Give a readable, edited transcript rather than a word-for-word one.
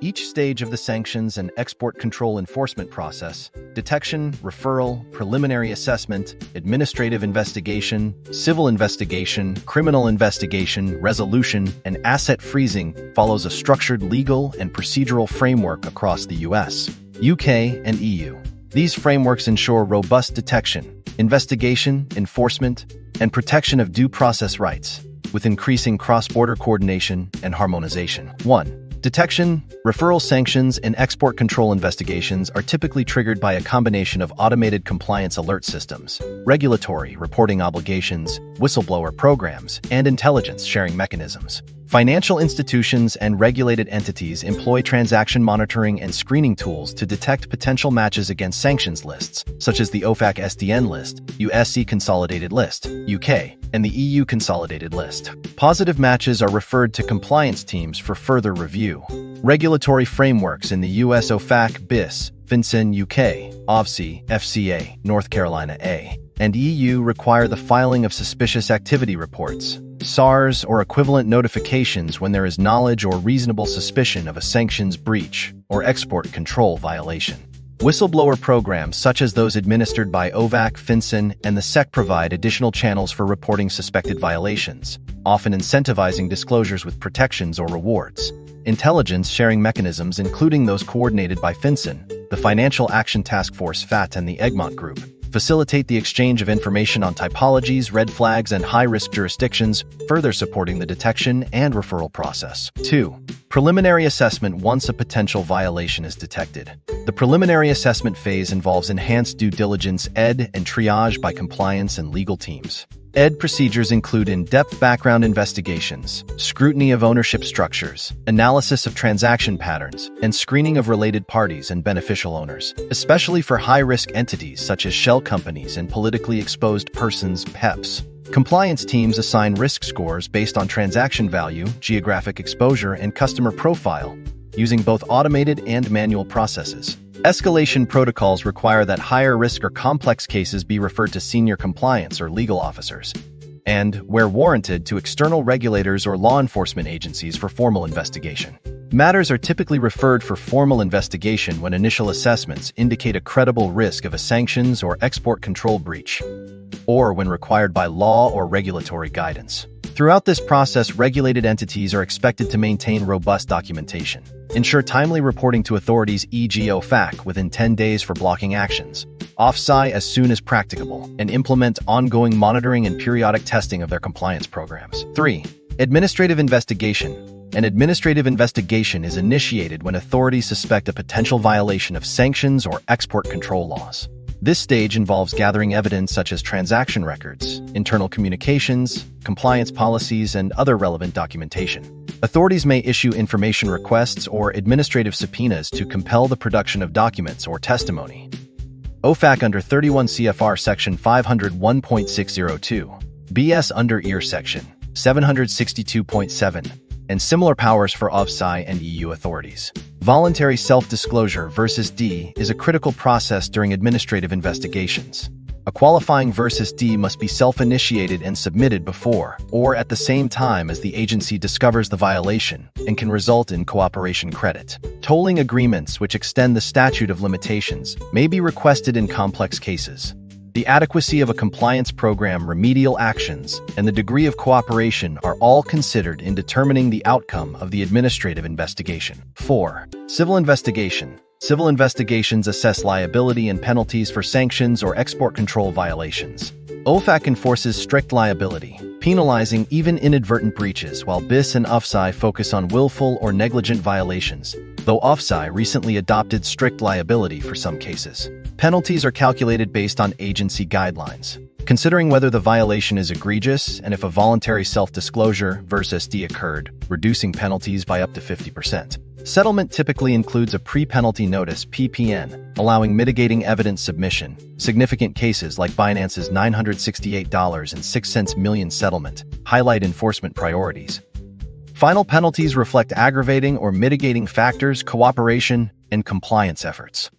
each stage of the sanctions and export control enforcement process: detection, referral, preliminary assessment, administrative investigation, civil investigation, criminal investigation, resolution, and asset freezing, follows a structured legal and procedural framework across the US, UK, and EU. These frameworks ensure robust detection, investigation, enforcement, and protection of due process rights, with increasing cross-border coordination and harmonization. 1. Detection, referral sanctions, and export control investigations are typically triggered by a combination of automated compliance alert systems, regulatory reporting obligations, whistleblower programs, and intelligence sharing mechanisms. Financial institutions and regulated entities employ transaction monitoring and screening tools to detect potential matches against sanctions lists, such as the OFAC SDN list, USC Consolidated List, UK, and the EU Consolidated List. Positive matches are referred to compliance teams for further review. Regulatory frameworks in the US OFAC, BIS, FinCEN UK, OFAC, FCA, North Carolina A, and EU require the filing of suspicious activity reports, SARs, or equivalent notifications when there is knowledge or reasonable suspicion of a sanctions breach or export control violation. Whistleblower programs such as those administered by OFAC, FinCEN, and the SEC provide additional channels for reporting suspected violations, often incentivizing disclosures with protections or rewards. Intelligence sharing mechanisms, including those coordinated by FinCEN, the Financial Action Task Force FAT, and the Egmont Group, facilitate the exchange of information on typologies, red flags, and high-risk jurisdictions, further supporting the detection and referral process. 2. Preliminary assessment once a potential violation is detected. The preliminary assessment phase involves enhanced due diligence (ED) and triage by compliance and legal teams. ED procedures include in-depth background investigations, scrutiny of ownership structures, analysis of transaction patterns, and screening of related parties and beneficial owners, especially for high-risk entities such as shell companies and politically exposed persons (PEPs). Compliance teams assign risk scores based on transaction value, geographic exposure, and customer profile, using both automated and manual processes. Escalation protocols require that higher risk or complex cases be referred to senior compliance or legal officers, and, where warranted, to external regulators or law enforcement agencies for formal investigation. Matters are typically referred for formal investigation when initial assessments indicate a credible risk of a sanctions or export control breach, or when required by law or regulatory guidance. Throughout this process, regulated entities are expected to maintain robust documentation, ensure timely reporting to authorities, e.g. OFAC, within 10 days for blocking actions, OFSI as soon as practicable, and implement ongoing monitoring and periodic testing of their compliance programs. 3. Administrative investigation. An administrative investigation is initiated when authorities suspect a potential violation of sanctions or export control laws. This stage involves gathering evidence such as transaction records, internal communications, compliance policies, and other relevant documentation. Authorities may issue information requests or administrative subpoenas to compel the production of documents or testimony. OFAC under 31 CFR Section 501.602, BS under EAR Section 762.7, and similar powers for OFSI and EU authorities. Voluntary self-disclosure versus D is a critical process during administrative investigations. A qualifying versus D must be self-initiated and submitted before or at the same time as the agency discovers the violation and can result in cooperation credit. Tolling agreements, which extend the statute of limitations, may be requested in complex cases. The adequacy of a compliance program, remedial actions, and the degree of cooperation are all considered in determining the outcome of the administrative investigation. 4. Civil investigation. Civil investigations assess liability and penalties for sanctions or export control violations. OFAC enforces strict liability, penalizing even inadvertent breaches, while BIS and OFSI focus on willful or negligent violations, though OFSI recently adopted strict liability for some cases. Penalties are calculated based on agency guidelines, considering whether the violation is egregious and if a voluntary self-disclosure versus D occurred, reducing penalties by up to 50%. Settlement typically includes a pre-penalty notice (PPN), allowing mitigating evidence submission. Significant cases like Binance's $968.06 million settlement highlight enforcement priorities. Final penalties reflect aggravating or mitigating factors, cooperation, and compliance efforts.